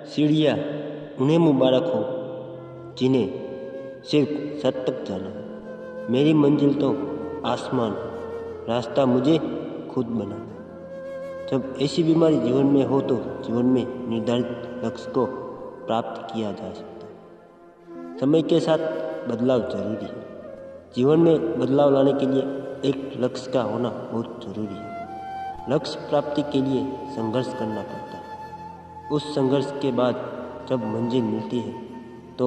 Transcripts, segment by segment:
सीढ़ियाँ उन्हें मुबारक हो जिन्हें सिर्फ सत तक जाना है। मेरी मंजिल तो आसमान, रास्ता मुझे खुद बनाना। जब ऐसी बीमारी जीवन में हो तो जीवन में निर्धारित लक्ष्य को प्राप्त किया जा सकता है। समय के साथ बदलाव जरूरी है। जीवन में बदलाव लाने के लिए एक लक्ष्य का होना बहुत जरूरी है। लक्ष्य प्राप्ति के लिए संघर्ष करना पड़ता है। उस संघर्ष के बाद जब मंजिल मिलती है तो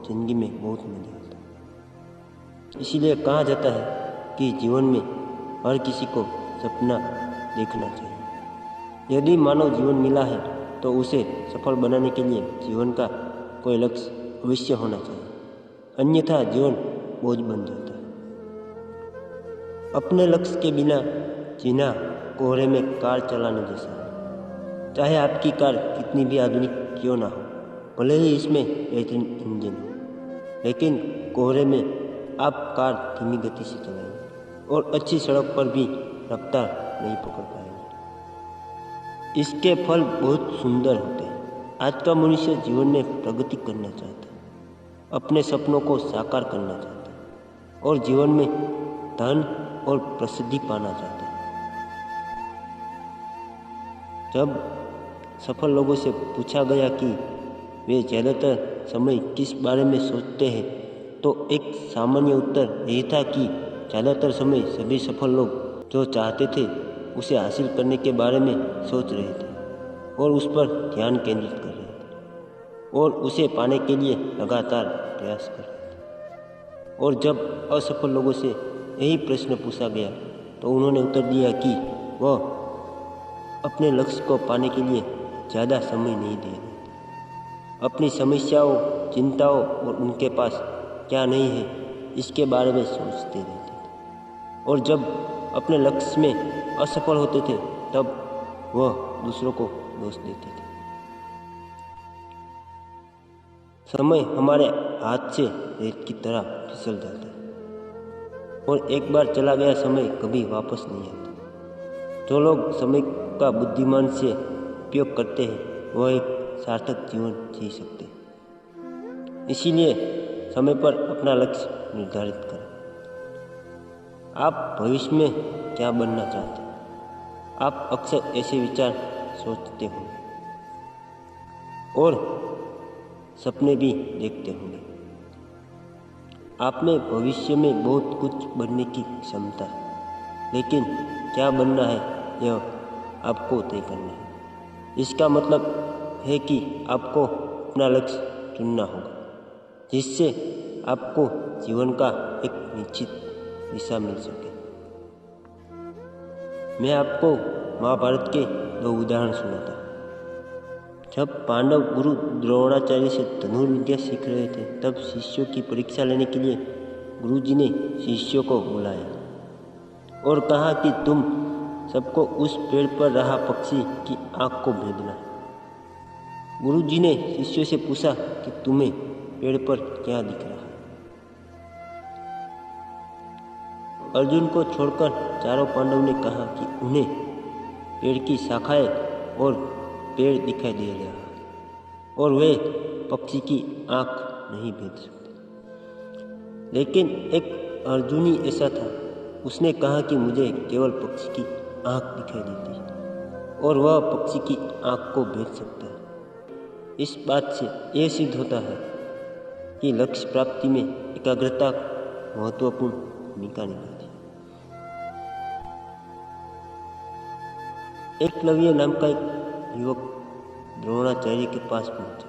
जिंदगी में बहुत मजा आता है। इसीलिए कहा जाता है कि जीवन में हर किसी को सपना देखना चाहिए। यदि मानव जीवन मिला है तो उसे सफल बनाने के लिए जीवन का कोई लक्ष्य अवश्य होना चाहिए, अन्यथा जीवन बोझ बन जाता है। अपने लक्ष्य के बिना जीना कोहरे में कार चलाने जैसा है। चाहे आपकी कार कितनी भी आधुनिक क्यों ना हो, भले ही इसमें बेहतरीन इंजन हो, लेकिन कोहरे में आप कार धीमी गति से चलाएंगे और अच्छी सड़क पर भी रफ्तार नहीं पकड़ पाएंगे। इसके फल बहुत सुंदर होते हैं। आज का मनुष्य जीवन में प्रगति करना चाहता है, अपने सपनों को साकार करना चाहता है और जीवन में धन और प्रसिद्धि पाना चाहता है। जब सफल लोगों से पूछा गया कि वे ज़्यादातर समय किस बारे में सोचते हैं तो एक सामान्य उत्तर यही था कि ज़्यादातर समय सभी सफल लोग जो चाहते थे उसे हासिल करने के बारे में सोच रहे थे और उस पर ध्यान केंद्रित कर रहे थे और उसे पाने के लिए लगातार प्रयास कर रहे थे। और जब असफल लोगों से यही प्रश्न पूछा गया तो उन्होंने उत्तर दिया कि वह अपने लक्ष्य को पाने के लिए ज़्यादा समय नहीं दे रहे थे। अपनी समस्याओं, चिंताओं और उनके पास क्या नहीं है इसके बारे में सोचते रहते थे। और जब अपने लक्ष्य में असफल होते थे तब वह दूसरों को दोष देते थे। समय हमारे हाथ से रेत की तरह फिसल जाता है और एक बार चला गया समय कभी वापस नहीं आता। जो लोग समय का बुद्धिमान से उपयोग करते हैं वह एक सार्थक जीवन जी सकते हैं। इसीलिए समय पर अपना लक्ष्य निर्धारित करें। आप भविष्य में क्या बनना चाहते हैं? आप अक्सर ऐसे विचार सोचते होंगे और सपने भी देखते होंगे। आप में भविष्य में बहुत कुछ बनने की क्षमता है, लेकिन क्या बनना है यह आपको तय करना है। इसका मतलब है कि आपको अपना लक्ष्य चुनना होगा जिससे आपको जीवन का एक निश्चित दिशा मिल सके। मैं आपको महाभारत के 2 उदाहरण सुनाता हूँ। जब पांडव गुरु द्रोणाचार्य से धनुर्विद्या सीख रहे थे तब शिष्यों की परीक्षा लेने के लिए गुरुजी ने शिष्यों को बुलाया और कहा कि तुम सबको उस पेड़ पर रहा पक्षी की आँख को भेदना। गुरुजी ने शिष्यों से पूछा कि तुम्हें पेड़ पर क्या दिख रहा है? अर्जुन को छोड़कर चारों पांडव ने कहा कि उन्हें पेड़ की शाखाएं और पेड़ दिखाई दे रहा है और वे पक्षी की आँख नहीं भेद सकते। लेकिन एक अर्जुनी ऐसा था, उसने कहा कि मुझे केवल पक्षी की आँख दिखाई देती है और वह पक्षी की आँख को भेद सकता है। इस बात से यह सिद्ध होता है कि लक्ष्य प्राप्ति में एकाग्रता महत्वपूर्ण भूमिका निभाती है। एकलव्य नाम का एक युवक द्रोणाचार्य के पास पहुंचा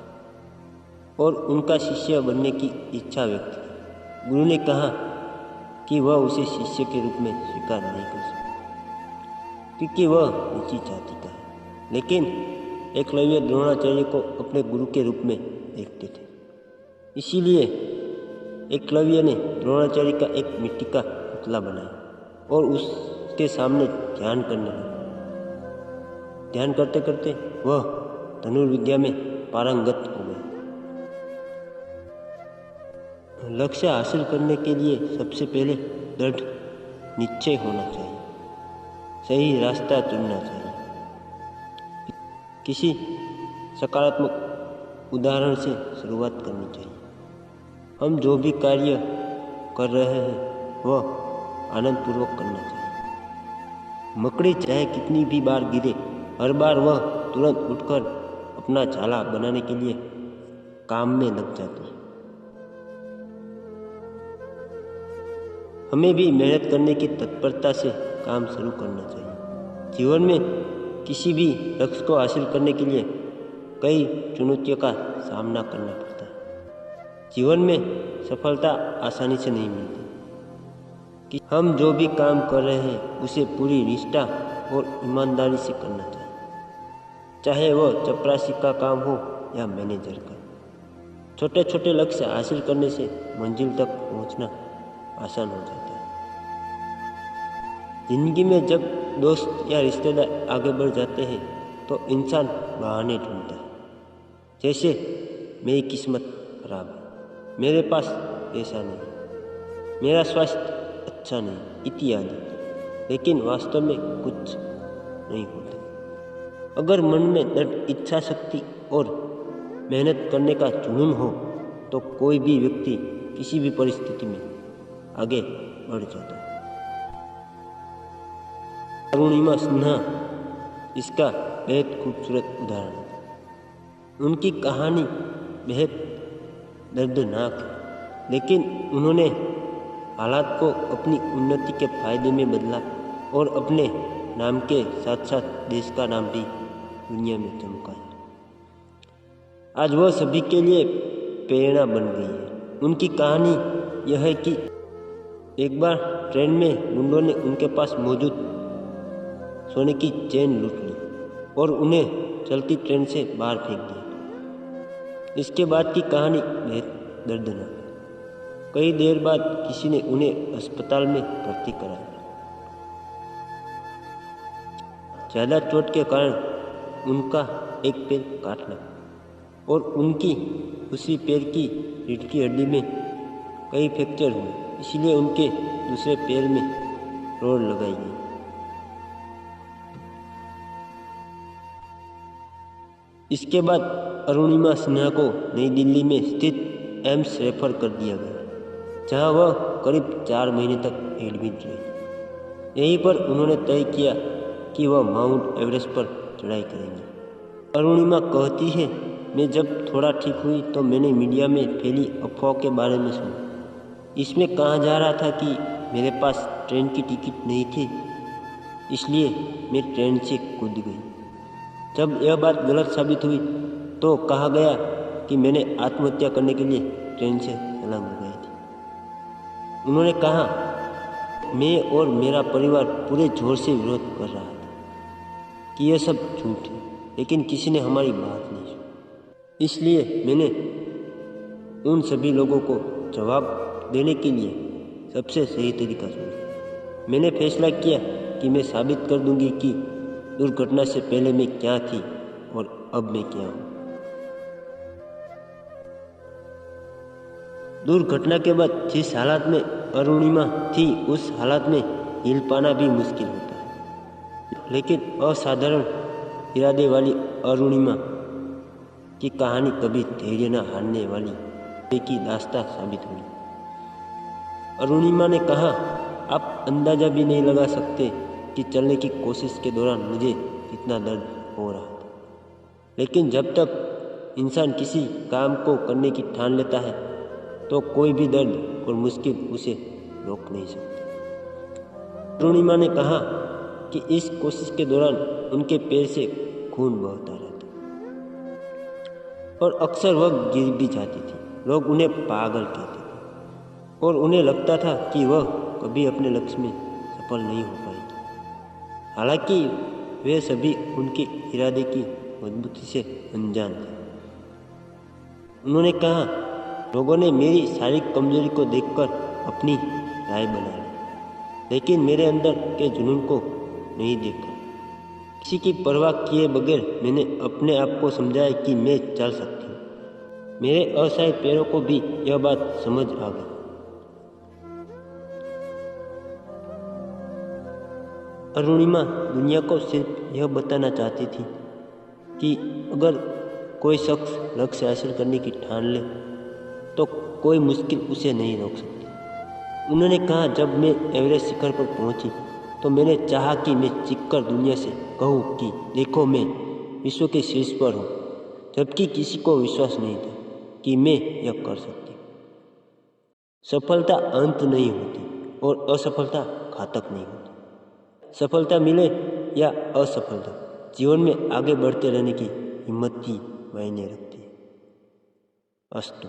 और उनका शिष्य बनने की इच्छा व्यक्त की। गुरु ने कहा कि वह उसे शिष्य के रूप में स्वीकार नहीं कर सकता क्योंकि वह नीची जाति का है, लेकिन एकलव्य द्रोणाचार्य को अपने गुरु के रूप में देखते थे। इसीलिए एकलव्य ने द्रोणाचार्य का एक मिट्टी का पुतला बनाया और उसके सामने ध्यान करने लगा। ध्यान करते करते वह धनुर्विद्या में पारंगत हो गया। लक्ष्य हासिल करने के लिए सबसे पहले दृढ़ निश्चय होना चाहिए, सही रास्ता चुनना चाहिए। किसी सकारात्मक उदाहरण से शुरुआत करनी चाहिए। हम जो भी कार्य कर रहे हैं वह आनंदपूर्वक करना चाहिए। मकड़ी चाहे कितनी भी बार गिरे, हर बार वह तुरंत उठकर अपना जाला बनाने के लिए काम में लग जाती है। हमें भी मेहनत करने की तत्परता से काम शुरू करना चाहिए। जीवन में किसी भी लक्ष्य को हासिल करने के लिए कई चुनौतियों का सामना करना पड़ता है। जीवन में सफलता आसानी से नहीं मिलती। कि हम जो भी काम कर रहे हैं उसे पूरी निष्ठा और ईमानदारी से करना चाहिए, चाहे वह चपरासी का काम हो या मैनेजर का। छोटे छोटे लक्ष्य हासिल करने से मंजिल तक पहुंचना आसान हो जाता है। जिंदगी में जब दोस्त या रिश्तेदार आगे बढ़ जाते हैं तो इंसान बहाने ढूंढता है, जैसे मेरी किस्मत खराब है, मेरे पास पैसा नहीं, मेरा स्वास्थ्य अच्छा नहीं, इत्यादि। लेकिन वास्तव में कुछ नहीं होता। अगर मन में दृढ़ इच्छा शक्ति और मेहनत करने का जुनून हो तो कोई भी व्यक्ति किसी भी परिस्थिति में आगे बढ़ जाता है। अरुणिमा सिन्हा इसका बेहद खूबसूरत उदाहरण है। उनकी कहानी बेहद दर्दनाक है, लेकिन उन्होंने हालात को अपनी उन्नति के फायदे में बदला और अपने नाम के साथ साथ देश का नाम भी दुनिया में चमकाया। आज वह सभी के लिए प्रेरणा बन गई है। उनकी कहानी यह है कि एक बार ट्रेन में गुंडों ने उनके पास मौजूद सोने की चेन लूट ली और उन्हें चलती ट्रेन से बाहर फेंक दिया। इसके बाद की कहानी बेहद दर्दनाक है। कई देर बाद किसी ने उन्हें अस्पताल में भर्ती कराया। ज़्यादा चोट के कारण उनका एक पैर काटना और उनकी उसी पैर की रीढ़ की हड्डी में कई फ्रैक्चर हुए, इसलिए उनके दूसरे पैर में रोड लगाई गई। इसके बाद अरुणिमा सिन्हा को नई दिल्ली में स्थित एम्स रेफर कर दिया गया, जहां वह करीब 4 महीने तक एडमिट रही। यहीं पर उन्होंने तय किया कि वह माउंट एवरेस्ट पर चढ़ाई करेंगे। अरुणिमा कहती है, मैं जब थोड़ा ठीक हुई तो मैंने मीडिया में फैली अफवाह के बारे में सुना। इसमें कहा जा रहा था कि मेरे पास ट्रेन की टिकट नहीं थी, इसलिए मैं ट्रेन से कूद गई। जब यह बात गलत साबित हुई तो कहा गया कि मैंने आत्महत्या करने के लिए ट्रेन से छलांग लगाई थी। उन्होंने कहा, मैं और मेरा परिवार पूरे जोर से विरोध कर रहा था कि यह सब झूठ है, लेकिन किसी ने हमारी बात नहीं सुनी। इसलिए मैंने उन सभी लोगों को जवाब देने के लिए सबसे सही तरीका चुना। मैंने फैसला किया कि मैं साबित कर दूंगी कि दुर्घटना से पहले मैं क्या थी और अब मैं क्या हूँ। दुर्घटना के बाद जिस हालात में अरुणिमा थी, उस हालात में हिल पाना भी मुश्किल होता है। लेकिन असाधारण इरादे वाली अरुणिमा की कहानी कभी धैर्य न हारने वाली की दास्तां साबित हुई। अरुणिमा ने कहा, आप अंदाजा भी नहीं लगा सकते कि चलने की कोशिश के दौरान मुझे कितना दर्द हो रहा था, लेकिन जब तक इंसान किसी काम को करने की ठान लेता है तो कोई भी दर्द और मुश्किल उसे रोक नहीं सकती। अरुणिमा ने कहा कि इस कोशिश के दौरान उनके पैर से खून बहता रहता और अक्सर वह गिर भी जाती थी। लोग उन्हें पागल कहते थे और उन्हें लगता था कि वह कभी अपने लक्ष्य में सफल नहीं हो पाएगी। हालांकि वे सभी उनके इरादे की मजबूती से अनजान थे। उन्होंने कहा, लोगों ने मेरी शारीरिक कमजोरी को देखकर अपनी राय बना ली, लेकिन मेरे अंदर के जुनून को नहीं देखा। किसी की परवाह किए बगैर मैंने अपने आप को समझाया कि मैं चल सकती हूँ। मेरे असहाय पैरों को भी यह बात समझ आ गई। अरुणिमा दुनिया को सिर्फ यह बताना चाहती थी कि अगर कोई शख्स लक्ष्य हासिल करने की ठान ले तो कोई मुश्किल उसे नहीं रोक सकती। उन्होंने कहा, जब मैं एवरेस्ट शिखर पर पहुंची तो मैंने चाहा कि मैं चीखकर दुनिया से कहूँ कि देखो मैं विश्व के शीर्ष पर हूँ, जबकि किसी को विश्वास नहीं था कि मैं यह कर सकती। सफलता अंत नहीं होती और असफलता घातक नहीं होती। सफलता मिले या असफलता, जीवन में आगे बढ़ते रहने की हिम्मत ही मायने रखती है। अस्तु।